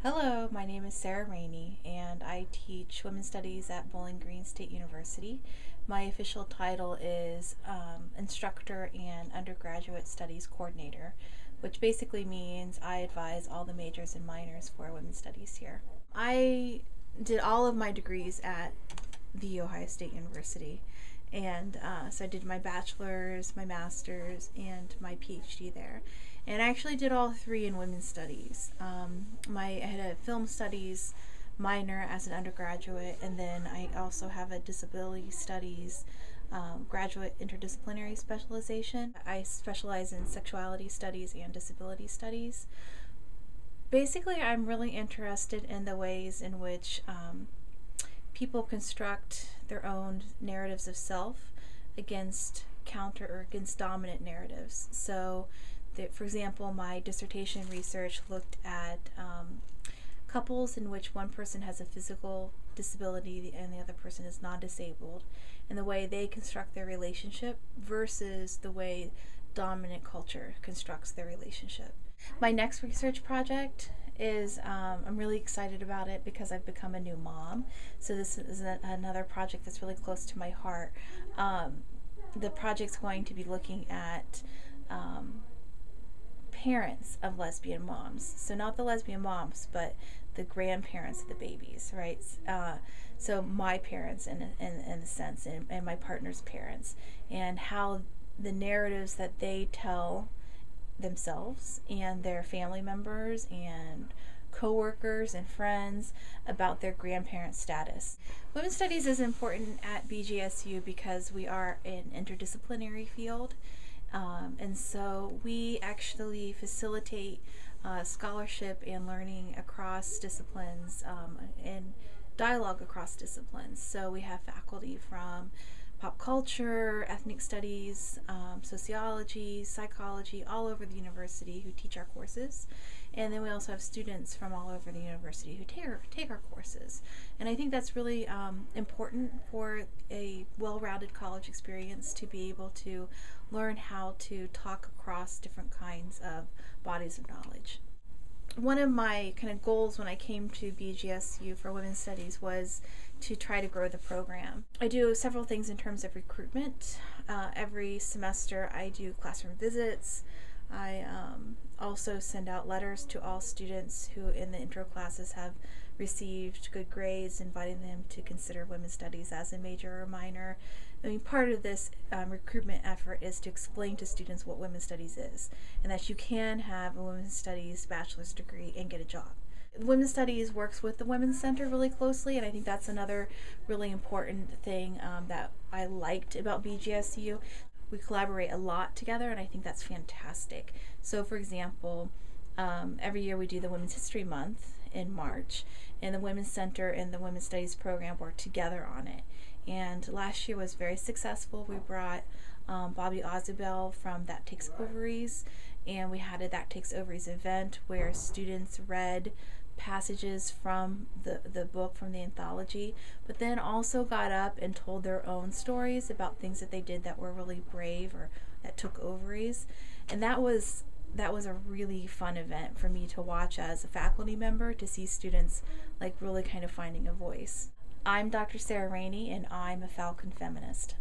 Hello, my name is Sarah Rainey, and I teach Women's Studies at Bowling Green State University. My official title is Instructor and Undergraduate Studies Coordinator, which basically means I advise all the majors and minors for Women's Studies here. I did all of my degrees at The Ohio State University, and so I did my bachelor's, my master's, and my PhD there. And I actually did all three in women's studies. I had a film studies minor as an undergraduate, and then I also have a disability studies graduate interdisciplinary specialization. I specialize in sexuality studies and disability studies. Basically, I'm really interested in the ways in which people construct their own narratives of self against dominant narratives. So, for example, my dissertation research looked at couples in which one person has a physical disability and the other person is non-disabled, and the way they construct their relationship versus the way dominant culture constructs their relationship. My next research project is, I'm really excited about it because I've become a new mom. So this is another project that's really close to my heart. The project's going to be looking at parents of lesbian moms. So not the lesbian moms, but the grandparents of the babies, right? So my parents in a sense, and my partner's parents, and how the narratives that they tell themselves and their family members and co-workers and friends about their grandparent status. Women's Studies is important at BGSU because we are an interdisciplinary field, and so we actually facilitate scholarship and learning across disciplines and dialogue across disciplines. So we have faculty from pop culture, ethnic studies, sociology, psychology, all over the university who teach our courses. And then we also have students from all over the university who take our courses. And I think that's really important for a well-rounded college experience to be able to learn how to talk across different kinds of bodies of knowledge. One of my kind of goals when I came to BGSU for Women's Studies was to try to grow the program. I do several things in terms of recruitment. Every semester I do classroom visits. I also send out letters to all students who in the intro classes have received good grades, inviting them to consider Women's Studies as a major or minor. I mean, part of this recruitment effort is to explain to students what Women's Studies is, and that you can have a Women's Studies bachelor's degree and get a job. Women's Studies works with the Women's Center really closely, and I think that's another really important thing that I liked about BGSU. We collaborate a lot together, and I think that's fantastic. So, for example, every year we do the Women's History Month in March, and the Women's Center and the Women's Studies program work together on it. And last year was very successful. We brought Bobby Ozabel from That Takes Ovaries, and we had a That Takes Ovaries event where students read passages from the book, from the anthology, but then also got up and told their own stories about things that they did that were really brave or that took ovaries. And that was a really fun event for me to watch as a faculty member, to see students like really kind of finding a voice. I'm Dr. Sarah Rainey, and I'm a Falcon Feminist.